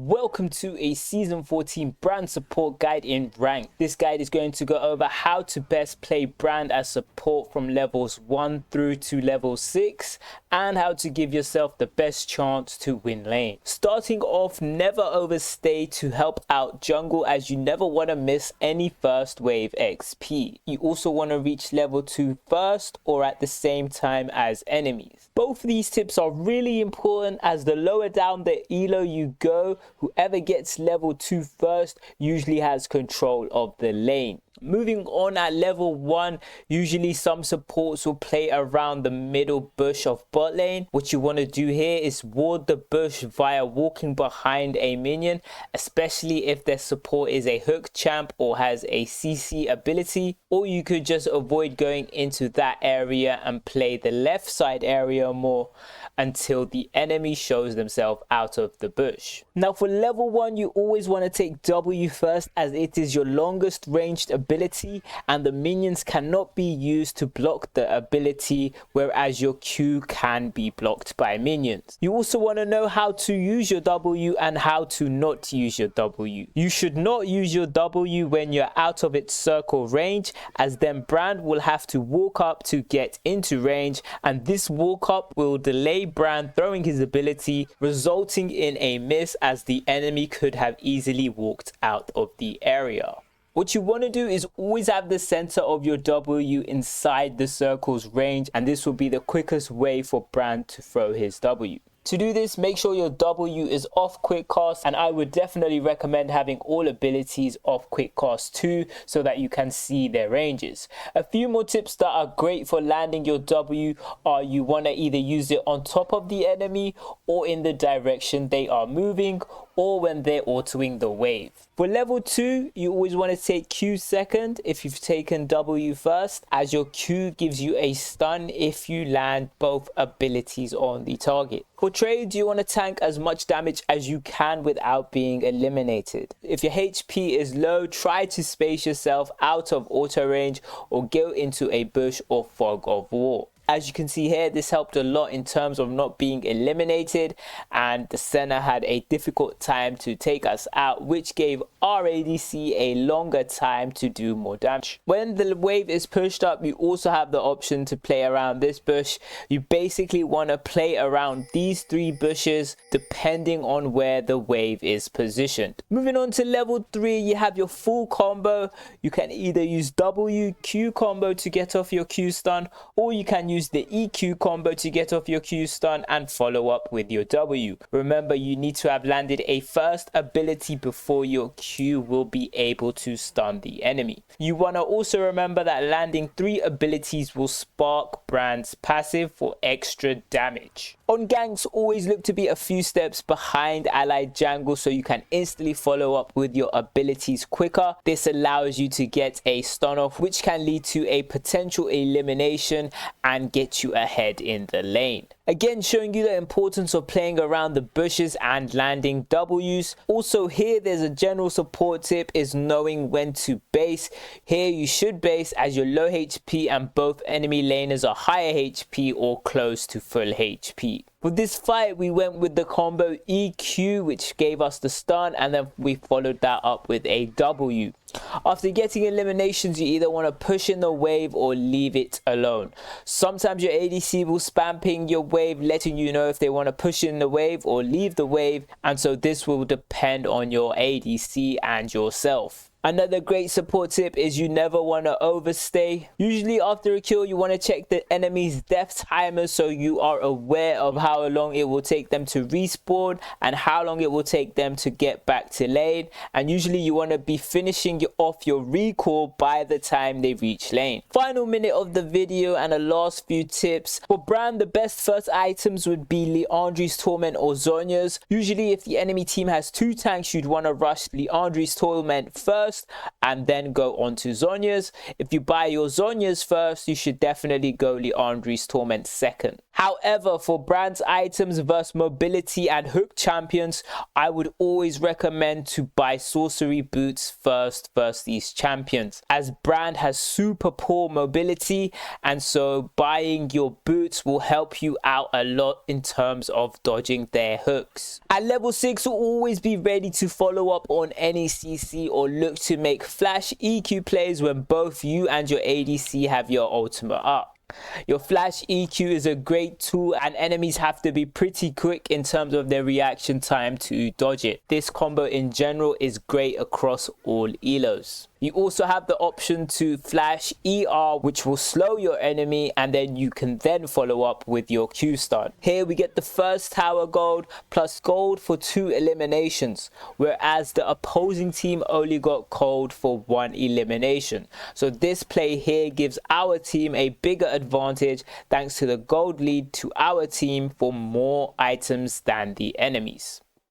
Welcome to a Season 14 brand support guide in rank. This guide is going to go over how to best play brand as support from levels 1 through to level 6 and how to give yourself the best chance to win lane. Starting off, never overstay to help out jungle, as you never want to miss any first wave XP. You also want to reach level 2 first or at the same time as enemies. Both of these tips are really important, as the lower down the elo you go, whoever gets level 2 first usually has control of the lane. Moving on, at level 1, usually some supports will play around the middle bush of bot lane. What you want to do here is ward the bush via walking behind a minion, especially if their support is a hook champ or has a CC ability, or you could just avoid going into that area and play the left side area more until the enemy shows themselves out of the bush. Now for level 1, you always want to take W first, as it is your longest ranged ability and the minions cannot be used to block the ability, whereas your Q can be blocked by minions. You also want to know how to use your W and how to not use your W. You should not use your W when you're out of its circle range, as then Brand will have to walk up to get into range, and this walk up will delay Brand throwing his ability, resulting in a miss, as the enemy could have easily walked out of the area. What you want to do is always have the center of your W inside the circle's range, and this will be the quickest way for Brand to throw his W. To do this, make sure your W is off quick cast, and I would definitely recommend having all abilities off quick cast too, so that you can see their ranges. A few more tips that are great for landing your W are you want to either use it on top of the enemy or in the direction they are moving, or when they're autoing the wave. For level 2, you always want to take Q second if you've taken W first, as your Q gives you a stun if you land both abilities on the target. For trades, you want to tank as much damage as you can without being eliminated. If your HP is low, try to space yourself out of auto range or go into a bush or fog of war. As you can see here, this helped a lot in terms of not being eliminated, and the center had a difficult time to take us out, which gave our ADC a longer time to do more damage. When the wave is pushed up, you also have the option to play around this bush. You basically want to play around these 3 bushes depending on where the wave is positioned. Moving on to level 3, you have your full combo. You can either use W Q combo to get off your Q stun, or you can use the EQ combo to get off your Q stun and follow up with your W. Remember, you need to have landed a first ability before your Q will be able to stun the enemy. You want to also remember that landing 3 abilities will spark Brand's passive for extra damage. On ganks, always look to be a few steps behind allied jungle so you can instantly follow up with your abilities quicker. This allows you to get a stun off, which can lead to a potential elimination and get you ahead in the lane. Again, showing you the importance of playing around the bushes and landing W's. Also here, there's a general support tip, is knowing when to base. Here you should base as you're low HP and both enemy laners are higher HP or close to full HP. For this fight, we went with the combo EQ, which gave us the stun, and then we followed that up with a W. After getting eliminations, you either want to push in the wave or leave it alone. Sometimes your ADC will spam ping your wave, letting you know if they want to push in the wave or leave the wave, and so this will depend on your ADC and yourself. Another great support tip is you never want to overstay. Usually after a kill, you want to check the enemy's death timer so you are aware of how long it will take them to respawn and how long it will take them to get back to lane. And usually you want to be finishing off your recall by the time they reach lane. Final minute of the video and the last few tips. For Brand, the best first items would be Leandri's Torment or Zhonya's. Usually if the enemy team has 2 tanks, you'd want to rush Leandri's Torment first, first and then go on to Zhonya's. If you buy your Zhonya's first, you should definitely go Liandry's Torment second. However, for Brand's items versus mobility and hook champions, I would always recommend to buy sorcery boots first versus these champions, as Brand has super poor mobility, and so buying your boots will help you out a lot in terms of dodging their hooks. At level 6, will always be ready to follow up on any CC or look to make flash EQ plays when both you and your ADC have your ultimate up. Your flash EQ is a great tool, and enemies have to be pretty quick in terms of their reaction time to dodge it. This combo in general is great across all elos. You also have the option to flash ER, which will slow your enemy, and then you can then follow up with your Q stun. Here we get the first tower gold plus gold for 2 eliminations, whereas the opposing team only got gold for 1 elimination. So this play here gives our team a bigger advantage thanks to the gold lead to our team for more items than the enemies.